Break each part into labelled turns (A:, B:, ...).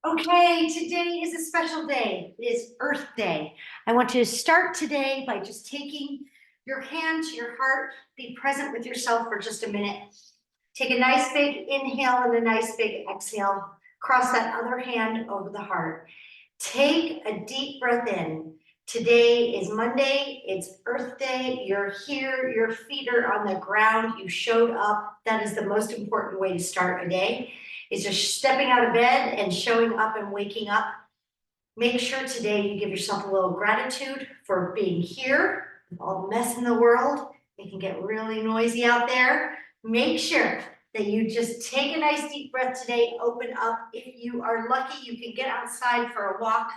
A: Okay, today is a special day. It is Earth Day. I want you to start today by just taking your hand to your heart, be present with yourself for just a minute. Take a nice big inhale and a nice big exhale. Cross that other hand over the heart. Take a deep breath in. Today is Monday, it's Earth Day. You're here, your feet are on the ground, you showed up. That is the most important way to start a day, is just stepping out of bed and showing up and waking up. Make sure today you give yourself a little gratitude for being here, all the mess in the world. It can get really noisy out there. Make sure that you just take a nice deep breath today, open up. If you are lucky, you can get outside for a walk,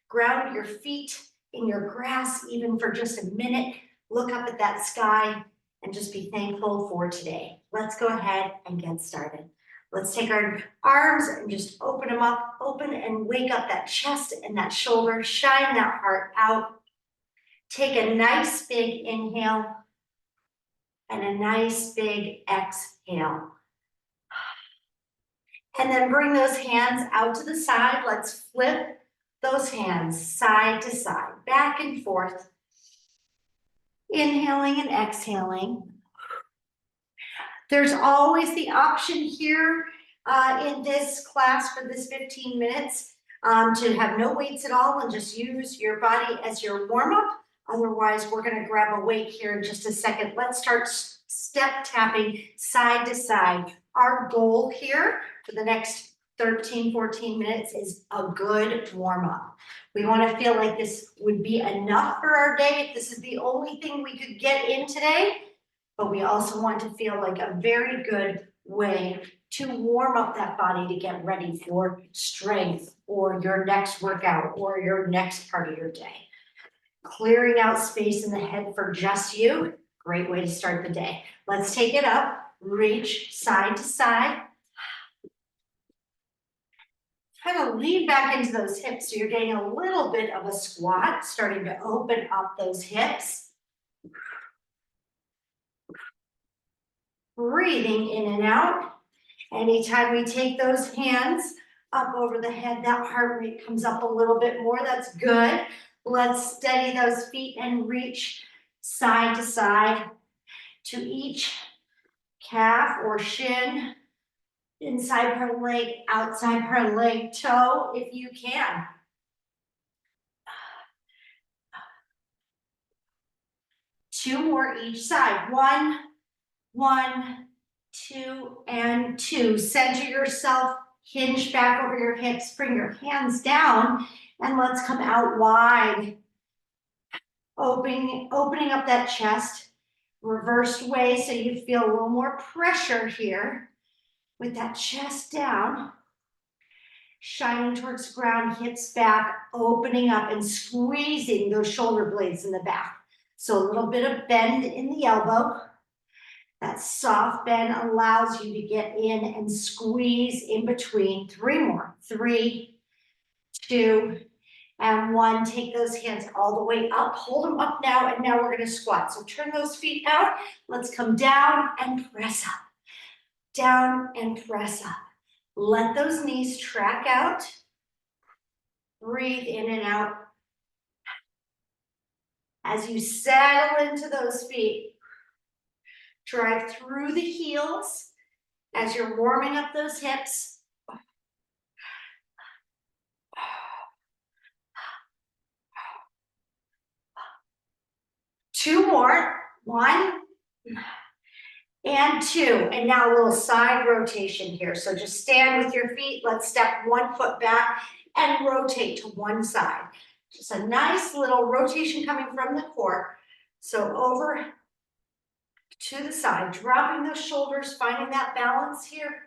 A: ground your feet in your grass, even for just a minute. Look up at that sky and just be thankful for today. Let's go ahead and get started. Let's take our arms and just open them up, open and wake up that chest and that shoulder, shine that heart out. Take a nice big inhale and a nice big exhale. And then bring those hands out to the side. Let's flip those hands side to side, back and forth. Inhaling and exhaling. There's always the option here in this class for this 15 minutes to have no weights at all and just use your body as your warm-up. Otherwise, we're going to grab a weight here in just a second. Let's start step tapping side to side. Our goal here for the next 13, 14 minutes is a good warm-up. We want to feel like this would be enough for our day. If this is the only thing we could get in today, but we also want to feel like a very good way to warm up that body to get ready for strength or your next workout or your next part of your day. Clearing out space in the head for just you, great way to start the day. Let's take it up, reach side to side. Kind of lean back into those hips so you're getting a little bit of a squat, starting to open up those hips. Breathing in and out. Anytime we take those hands up over the head, that heart rate comes up a little bit more. That's good. Let's steady those feet and reach side to side to each calf or shin, inside part of the leg, outside part of the leg, toe, if you can. Two more each side. One, two, and two. Center yourself, hinge back over your hips, bring your hands down, and let's come out wide. Opening up that chest, reversed way, so you feel a little more pressure here with that chest down. Shining towards the ground, hips back, opening up and squeezing those shoulder blades in the back. So a little bit of bend in the elbow. That soft bend allows you to get in and squeeze in between. Three more. 3, 2, and 1. Take those hands all the way up. Hold them up now, and now we're going to squat. So turn those feet out. Let's come down and press up. Down and press up. Let those knees track out. Breathe in and out. As you settle into those feet, drive through the heels as you're warming up those hips. Two more. 1 and 2. And now a little side rotation here. So just stand with your feet. Let's step 1 foot back and rotate to one side. Just a nice little rotation coming from the core. So over to the side, dropping those shoulders, finding that balance here.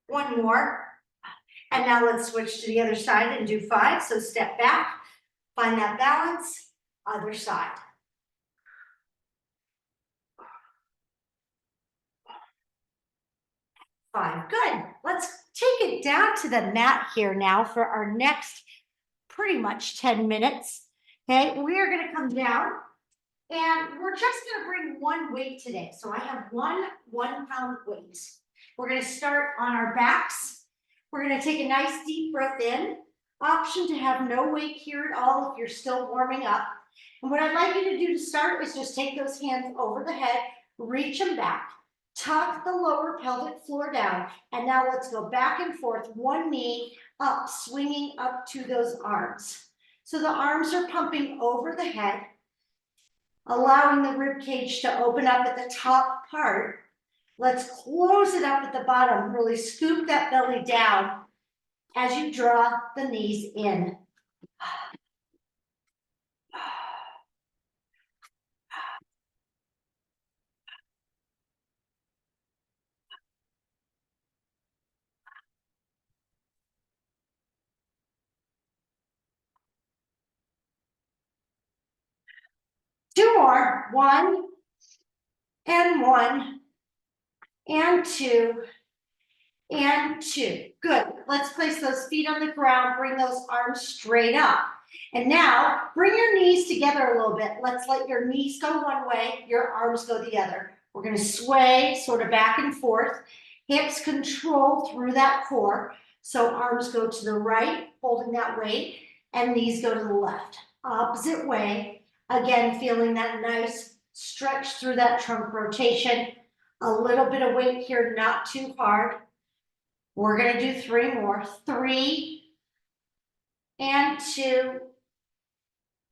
A: 1 more. And now let's switch to the other side and do 5. So step back, find that balance, other side. 5, good. Let's take it down to the mat here now for our next pretty much 10 minutes. Okay, we are gonna come down and we're just gonna bring one weight today. So I have one 1-pound weight. We're gonna start on our backs We're gonna take a nice deep breath in. Option to have no weight here at all if you're still warming up. And what I'd like you to do to start is just take those hands over the head, reach them back, tuck the lower pelvic floor down, and now let's go back and forth, one knee up, swinging up to those arms. So the arms are pumping over the head, allowing the rib cage to open up at the top part. Let's close it up at the bottom, really scoop that belly down as you draw the knees in. Two more, one, and two, and two. Good. Let's place those feet on the ground, bring those arms straight up. And now bring your knees together a little bit. Let's let your knees go one way, your arms go the other. We're going to sway sort of back and forth. Hips control through that core. So arms go to the right, holding that weight, and knees go to the left. Opposite way. Again, feeling that nice stretch through that trunk rotation. A little bit of weight here, not too hard. We're going to do three more. 3 and 2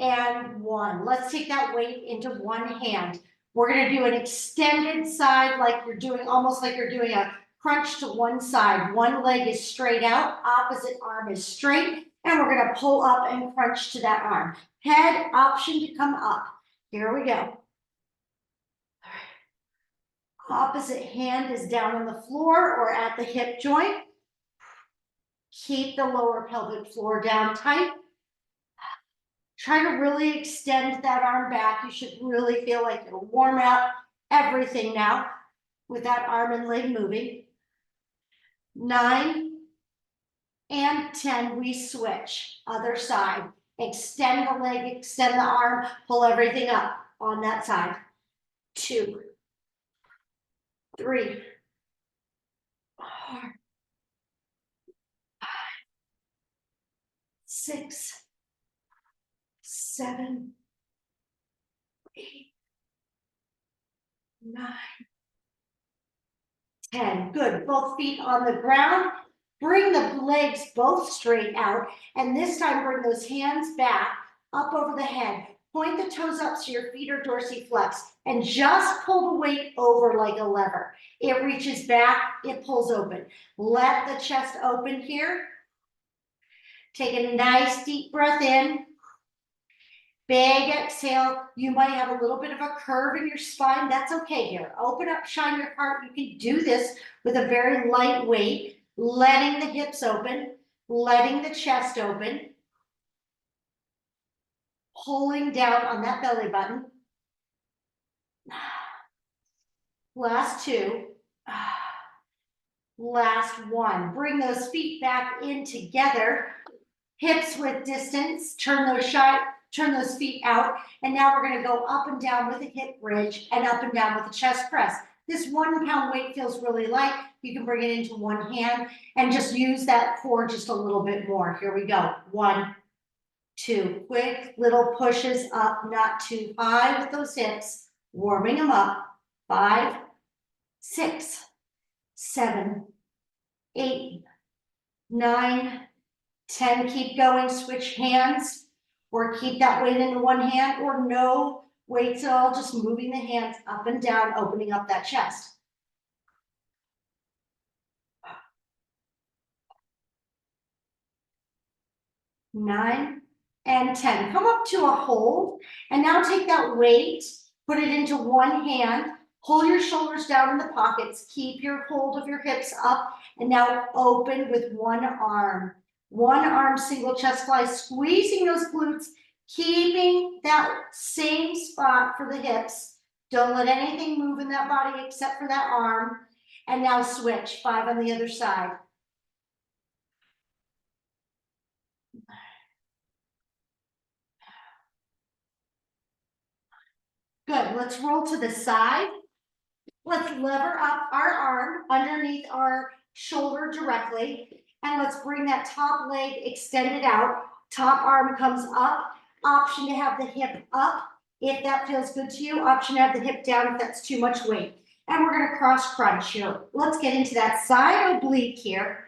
A: and 1. Let's take that weight into one hand. We're going to do an extended side like you're doing, almost like you're doing a crunch to one side. One leg is straight out, opposite arm is straight, and we're going to pull up and crunch to that arm. Head option to come up. Here we go. Opposite hand is down on the floor or at the hip joint. Keep the lower pelvic floor down tight. Try to really extend that arm back. You should really feel like it'll warm up everything now with that arm and leg moving. 9 and 10, we switch. Other side. Extend the leg, extend the arm, pull everything up on that side. 2, 3, 4, 5, 6, 7, 8, 9, 10. Good. Both feet on the ground. Bring the legs both straight out. And this time, bring those hands back, up over the head. Point the toes up so your feet are dorsiflex. And just pull the weight over like a lever. It reaches back. It pulls open. Let the chest open here. Take a nice deep breath in. Big exhale. You might have a little bit of a curve in your spine. That's okay here. Open up, shine your heart. You can do this with a very light weight, letting the hips open, letting the chest open, pulling down on that belly button. Last 2. Last 1. Bring those feet back in together. Hips with distance. Turn those feet out, and now we're going to go up and down with a hip bridge and up and down with a chest press. This 1 pound weight feels really light. You can bring it into one hand and just use that core just a little bit more. Here we go. 1, 2, quick little pushes up, not too high with those hips, warming them up. 5, 6, 7, 8, 9, 10. Keep going. Switch hands. Or keep that weight into one hand, or no weights at all, just moving the hands up and down, opening up that chest. 9 and 10. Come up to a hold, and now take that weight, put it into one hand, pull your shoulders down in the pockets, keep your hold of your hips up, and now open with one arm. One arm, single chest fly, squeezing those glutes, keeping that same spot for the hips. Don't let anything move in that body except for that arm. And now switch. 5 on the other side. Good. Let's roll to the side. Let's lever up our arm underneath our shoulder directly. And let's bring that top leg extended out. Top arm comes up. Option to have the hip up if that feels good to you. Option to have the hip down if that's too much weight. And we're going to cross crunch here. Let's get into that side oblique here.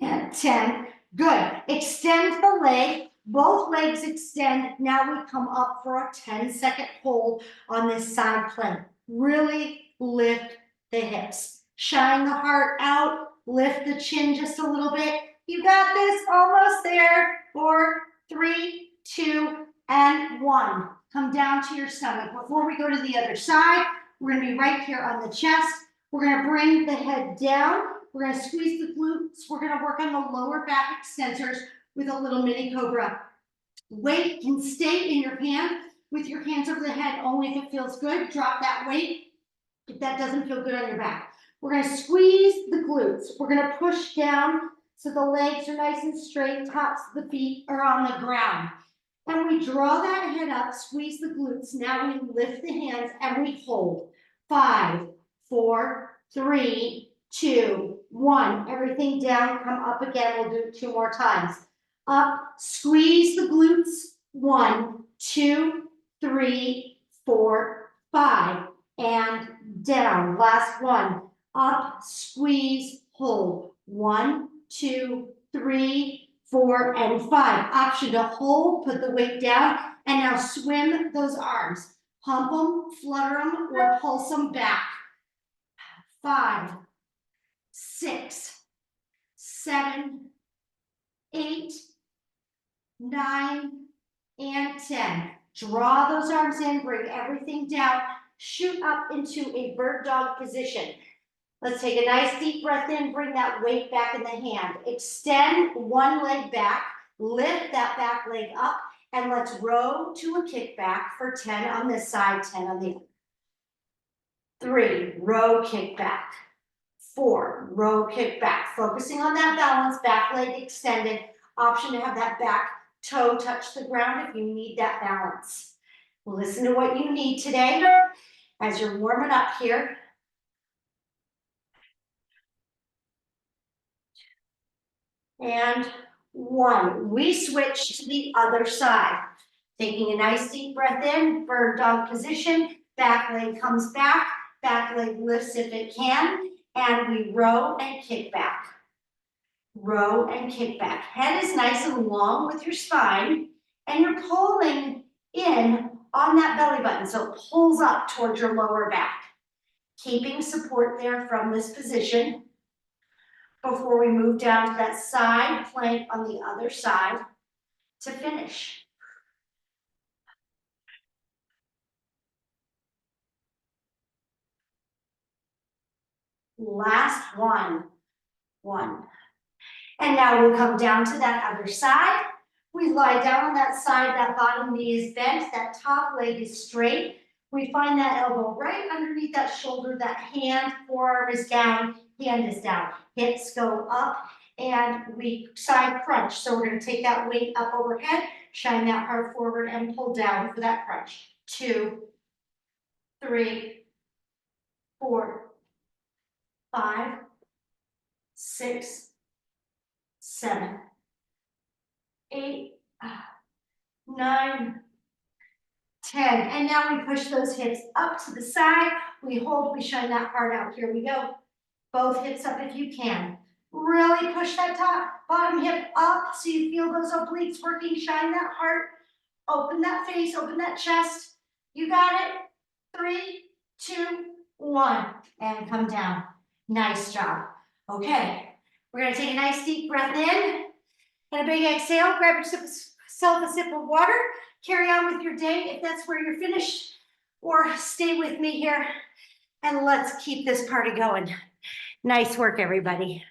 A: And 10. Good. Extend the leg. Both legs extend. Now we come up for a 10-second hold on this side plank. Really lift the hips. Shine the heart out. Lift the chin just a little bit. You got this. Almost there. 4, 3, 2, and 1. Come down to your stomach. Before we go to the other side, we're going to be right here on the chest. We're going to bring the head down. We're going to squeeze the glutes. We're going to work on the lower back extensors with a little mini cobra. Weight can stay in your hand with your hands over the head only if it feels good. Drop that weight if that doesn't feel good on your back. We're going to squeeze the glutes. We're going to push down so the legs are nice and straight. Tops of the feet are on the ground. And we draw that head up, squeeze the glutes. Now we lift the hands and we hold. 5, 4, 3, 2, 1. Everything down, come up again. We'll do it 2 more times. Up, squeeze the glutes. 1, 2, 3, 4, 5. And down. Last one. Up, squeeze, hold. 1, 2, 3, 4, and 5. Option to hold, put the weight down, and now swim those arms. Pump them, flutter them, or pulse them back. 5, 6, 7, 8, 9, and 10. Draw those arms in, bring everything down, shoot up into a bird dog position. Let's take a nice deep breath in, bring that weight back in the hand. Extend one leg back, lift that back leg up, and let's row to a kickback for 10 on this side, 10 on the other. 3, row kickback. 4, row kickback. Focusing on that balance, back leg extended. Option to have that back toe touch the ground if you need that balance. Listen to what you need today as you're warming up here. And 1. We switch to the other side. Taking a nice deep breath in, bird dog position, back leg comes back leg lifts if it can, and we row and kick back. Row and kick back. Head is nice and long with your spine, and you're pulling in on that belly button, so it pulls up towards your lower back. Keeping support there from this position before we move down to that side plank on the other side to finish. Last one. 1. And now we'll come down to that other side. We lie down on that side, that bottom knee is bent, that top leg is straight. We find that elbow right underneath that shoulder, that hand, forearm is down, hand is down. Hips go up, and we side crunch. So we're going to take that weight up overhead, shine that heart forward, and pull down for that crunch. 2, 3, 4, 5, 6, 7, 8, 9, 10. And now we push those hips up to the side. We hold, we shine that heart out. Here we go. Both hips up if you can. Really push that top, bottom hip up so you feel those obliques working. Shine that heart. Open that face, open that chest. You got it. 3, 2, 1. And come down. Nice job. Okay. We're going to take a nice deep breath in and a big exhale. Grab yourself a sip of water. Carry on with your day if that's where you're finished, or stay with me here and let's keep this party going. Nice work, everybody.